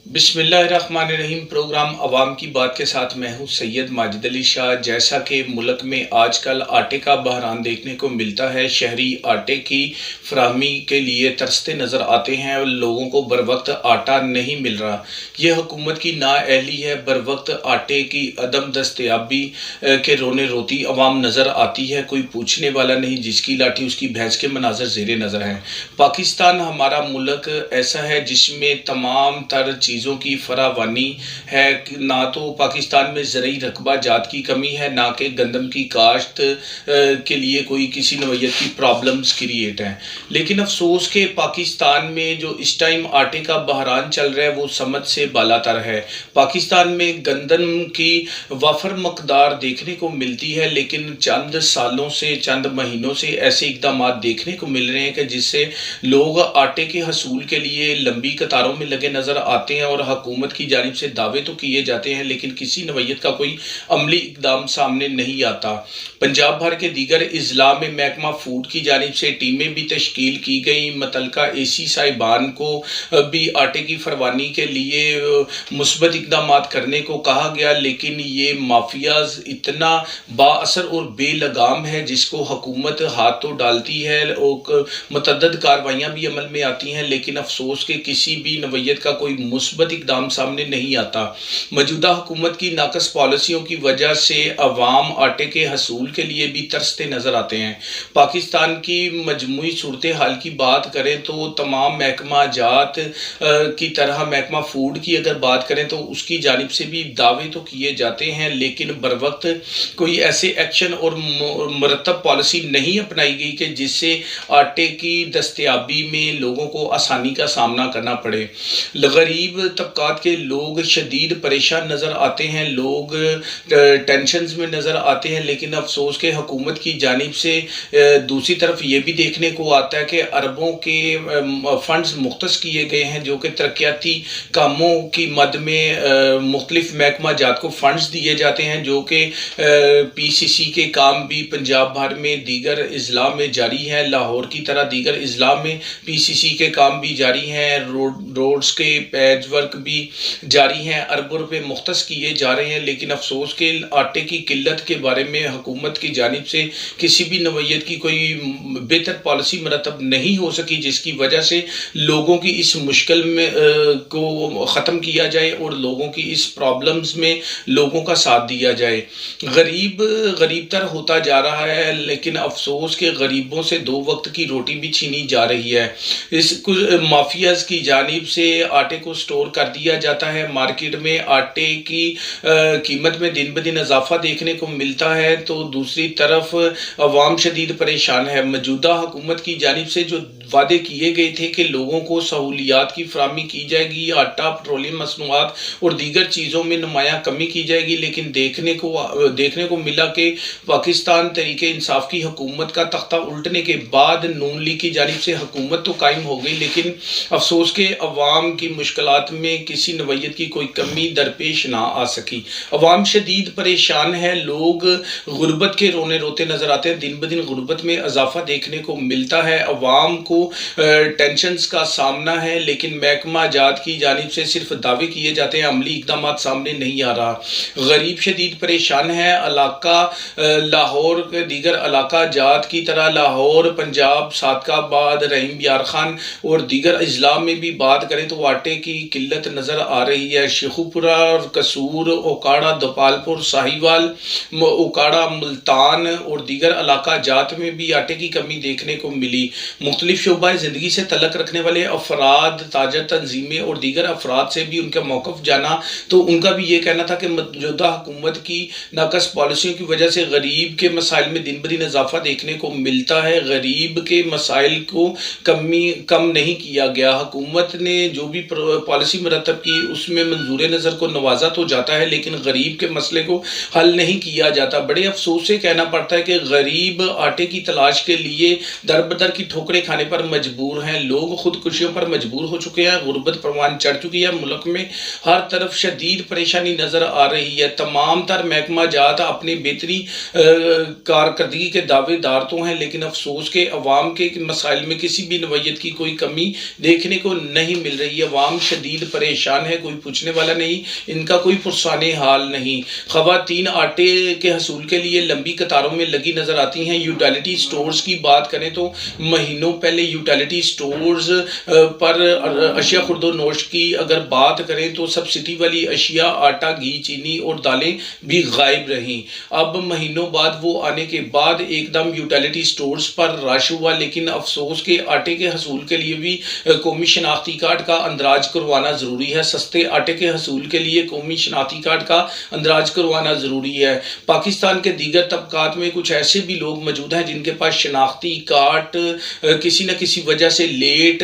बिस्मिल्लाहिर्रहमानिर्रहीम। प्रोग्राम अवाम की बात के साथ मैं हूँ सैयद माजिद अली शाह। जैसा कि मुल्क में आजकल आटे का बहरान देखने को मिलता है, शहरी आटे की फराहमी के लिए तरसते नज़र आते हैं और लोगों को बर वक्त आटा नहीं मिल रहा। ये हुकूमत की नाअहली है। बर वक्त आटे की अदम दस्तयाबी के रोने रोती अवाम नज़र आती है। कोई पूछने वाला नहीं, जिसकी लाठी उसकी भैंस के मनाजर ज़ेरे नज़र हैं। पाकिस्तान हमारा मुल्क ऐसा है जिसमें तमाम तर चीज़ों की फरावानी है। ना तो पाकिस्तान में ज़रूरी रकबा जात की कमी है, ना कि गंदम की काश्त के लिए कोई किसी नौइयत की प्रॉब्लम्स क्रिएट हैं। लेकिन अफसोस के पाकिस्तान में जो इस टाइम आटे का बहरान चल रहा है वो समझ से बालातर है। पाकिस्तान में गंदम की वाफर मकदार देखने को मिलती है, लेकिन चंद सालों से, चंद महीनों से ऐसे इकदाम देखने को मिल रहे हैं कि जिससे लोग आटे के हसूल के लिए लंबी कतारों में लगे नज़र आते हैं और हुकूमत की जानिब से दावे तो किए जाते हैं, लेकिन किसी नवैयत का कोई अमली इकदाम सामने नहीं आता। पंजाब भर के दीगर अजला में महकमा फूड की जानिब से टीमें भी तश्कील की गई। मुतलका AC साहिबान को भी आटे की फरवानी के लिए मुस्बत इकदाम करने को कहा गया, लेकिन ये माफियाज इतना बाअसर और बेलगाम है जिसको हुकूमत हाथ तो डालती है और मुतअद्दिद कार्रवाइयाँ भी अमल में आती हैं, लेकिन अफसोस के किसी भी नवैयत का कोई मुस्बत इकदाम सामने नहीं आता। मौजूदा हुकूमत की नाकस पॉलिसियों की वजह से अवाम आटे के हसूल के लिए भी तरसते नज़र आते हैं। पाकिस्तान की मजमूई सूरत हाल की बात करें तो तमाम महकमा जात की तरह महकमा फूड की अगर बात करें तो उसकी जानिब से भी दावे तो किए जाते हैं, लेकिन बर वक्त कोई ऐसे एक्शन और मुरतब पॉलिसी नहीं अपनाई गई कि जिससे आटे की दस्तयाबी में लोगों को आसानी का सामना करना पड़े। गरीब तबकात के लोग शदीद परेशान नज़र आते हैं, लोग टेंशन में नज़र आते हैं, लेकिन अफसोस के हुकूमत की जानिब से दूसरी तरफ ये भी देखने को आता है कि अरबों के फंड्स मुख्तस किए गए हैं जो कि तरक्याती कामों की मद में मुख्तलिफ महकमा जात को फंड्स दिए जाते हैं, जो कि PCC के काम भी पंजाब भर में दीगर अजला में जारी है। लाहौर की तरह दीगर अजला में PCC के काम भी जारी हैं, रोड्स के पैच वर्क भी जारी हैं, अरबों रुपये मुख्तस किए जा रहे हैं, लेकिन अफसोस के आटे की किल्लत के बारे में हुकूमत की जानिब से किसी भी नवैयत की कोई बेहतर पॉलिसी मरतब नहीं हो सकी, जिसकी वजह से लोगों की इस मुश्किल में को ख़त्म किया जाए और लोगों की इस प्रॉब्लम्स में लोगों का साथ दिया जाए। गरीब तर होता जा रहा है, लेकिन अफसोस के गरीबों से दो वक्त की रोटी भी छीनी जा रही है। इस कुछ माफियाज की जानिब से आटे को स्टोर कर दिया जाता है। मार्केट में आटे की कीमत में दिन ब दिन इजाफा देखने को मिलता है, तो दूसरी तरफ अवाम शदीद परेशान है। मौजूदा हुकूमत की जानिब से जो वादे किए गए थे कि लोगों को सहूलियात की फराहमी की जाएगी, आटा, पेट्रोलियम मसनूआत और दीगर चीज़ों में नुमायाँ कमी की जाएगी, लेकिन देखने को मिला कि पाकिस्तान तरीके इंसाफ की हुकूमत का तख्ता उल्टने के बाद नून लीग की जानिब से हुकूमत तो कायम हो गई, लेकिन अफसोस के अवाम की मुश्किलात में किसी नवैयत की कोई कमी दरपेश ना आ सकी। अवाम शदीद परेशान है, लोग गुर्बत के रोने रोते नज़र आते हैं। दिन ब दिन गुर्बत में इजाफा देखने को मिलता है। अवाम को टेंशन्स का सामना है, लेकिन महकमा जात की जानिब से सिर्फ दावे किए जाते हैं, अमली इकदाम सामने नहीं आ रहा। गरीब शदीद परेशान है। इलाका लाहौर के दीगर इलाका जात की तरह लाहौर, पंजाब, सादकाबाद, रहीम यार खान और दीगर अजला में भी बात करें तो आटे की किल्लत नज़र आ रही है। शेखुपुरा और कसूर, ओकाड़ा, दोपालपुर, साहिवाल, ओकाड़ा, मुल्तान और दीगर इलाका जात में भी आटे की कमी देखने को मिली। मुख्तलिफ शोबा ज़िंदगी से तलक रखने वाले अफराद, ताजर तंजीमें और दीगर अफराद से भी उनका मौक़िफ़ जाना, तो उनका भी ये कहना था कि मौजूदा हुकूमत की नाकस पॉलिसियों की वजह से गरीब के मसाइल में दिन ब दिन इजाफा देखने को मिलता है। गरीब के मसाइल को कम नहीं किया गया। हुकूमत ने जो भी पॉलिसी मरतब की उसमें मंजूर नज़र को नवाजा तो जाता है, लेकिन गरीब के मसले को हल नहीं किया जाता। बड़े अफसोस से कहना पड़ता है कि गरीब आटे की तलाश के लिए दर बदर की ठोकरें खाने पर मजबूर हैं। लोग खुदकुशियों पर मजबूर हो चुके हैं। गुर्बत परवान चढ़ चुकी है। मुल्क में हर तरफ शदीद परेशानी नज़र आ रही है। तमाम तर महकमा जात अपनी बेहतरी कारकर्दगी के दावेदार तो हैं, लेकिन अफसोस के अवाम के मसाइल में किसी भी नवैयत की कोई कमी देखने को नहीं मिल रही है। अवाम शदीद शदीद परेशान है, कोई पूछने वाला नहीं, इनका कोई पुरसाने हाल नहीं। ख़वातीन आटे के हसूल के लिए लंबी कतारों में लगी नज़र आती हैं। यूटिलिटी स्टोर्स की बात करें तो महीनों पहले यूटिलिटी स्टोर्स पर अशिया खुर्दो नोश की अगर बात करें तो सब्सिडी वाली अशिया आटा, घी, चीनी और दालें भी गायब रहीं। अब महीनों बाद वो आने के बाद एकदम यूटिलिटी स्टोर्स पर रश हुआ, लेकिन अफसोस के आटे के हसूल के लिए भी कौमी शनाख्ती कार्ड का अंदराज करवाना ज़रूरी है। सस्ते आटे के हसूल के लिए कौमी शनाख्ती कार्ड का अंदराज करवाना ज़रूरी है। पाकिस्तान के दीगर तबकात में कुछ ऐसे भी लोग मौजूद हैं जिनके पास शनाख्ती कार्ड किसी न किसी वजह से लेट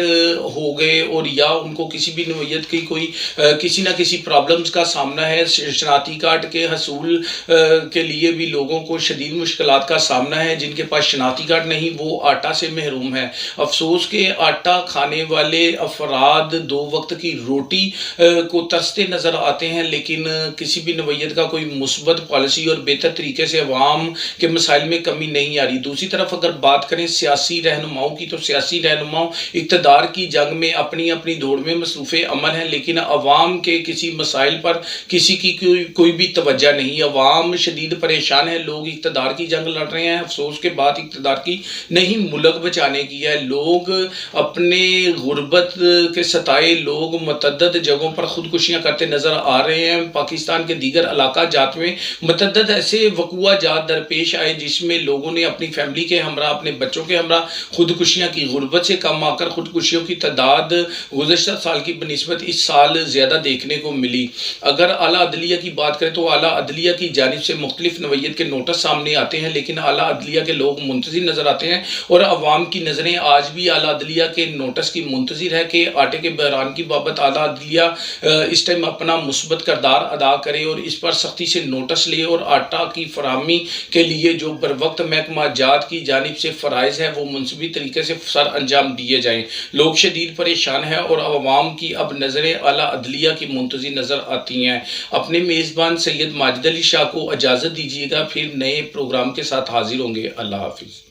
हो गए और या उनको किसी भी नौयत की कोई किसी न किसी प्रॉब्लम्स का सामना है। शनाख्ती कार्ड के हसूल के लिए भी लोगों को शदीद मुश्किलात का सामना है। जिनके पास शनाख्ती कार्ड नहीं वो आटा से महरूम है। अफसोस के आटा खाने वाले अफराद दो वक्त की रोटी को तरसते नज़र आते हैं, लेकिन किसी भी नौयत का कोई मुस्बत पॉलिसी और बेहतर तरीके से अवाम के मसाइल में कमी नहीं आ रही। दूसरी तरफ अगर बात करें सियासी रहनुमाओं की, तो सियासी रहनुमाओं इक़्तिदार की जंग में अपनी अपनी दौड़ में मसरूफ़ अमल हैं, लेकिन अवाम के किसी मसाइल पर किसी की कोई भी तवज्जो नहीं। अवाम शदीद परेशान है, लोग इक़्तिदार की जंग लड़ रहे हैं। अफसोस के बाद इक़्तिदार की नहीं, मुल्क बचाने की है। लोग अपने गुर्बत के सताए लोग मतअद्दद जगहों पर खुदकुशियाँ करते नज़र आ रहे हैं। पाकिस्तान के दीगर इलाका जात में मतअद्दद ऐसे वक़ुआ जात दरपेश आए जिसमें लोगों ने अपनी फैमिली के हमरा, अपने बच्चों के हमरा खुदकुशियाँ की। गुर्बत से कम आकर खुदकुशियों की तादाद गुज़श्ता साल की बनिस्बत इस साल ज़्यादा देखने को मिली। अगर आला अदलिया की बात करें तो आला अदलिया की जानिब से मुख्तलिफ नौयत के नोटिस सामने आते हैं, लेकिन आला अदलिया के लोग मुंतज़िर नज़र आते हैं और अवाम की नज़रें आज भी आला अदलिया के नोटिस की मुंतज़िर है कि आटे के बहरान की बाबत आला अदलिया इस टाइम अपना मुस्बत किरदार अदा करे और इस पर सख्ती से नोटिस ले और आटा की फराहमी के लिए जो बर वक्त महकमा जात की जानिब से फ़राइज़ है वो मुनसिबी तरीके से सर अंजाम दिए जाएँ। लोग शदीद परेशान हैं और अवाम की अब नज़रें आला अदलिया की मुंतज़िर नज़र आती हैं। अपने मेज़बान सैयद माजिद अली शाह को इजाज़त दीजिएगा, फिर नए प्रोग्राम के साथ हाजिर होंगे। अल्लाह हाफिज़।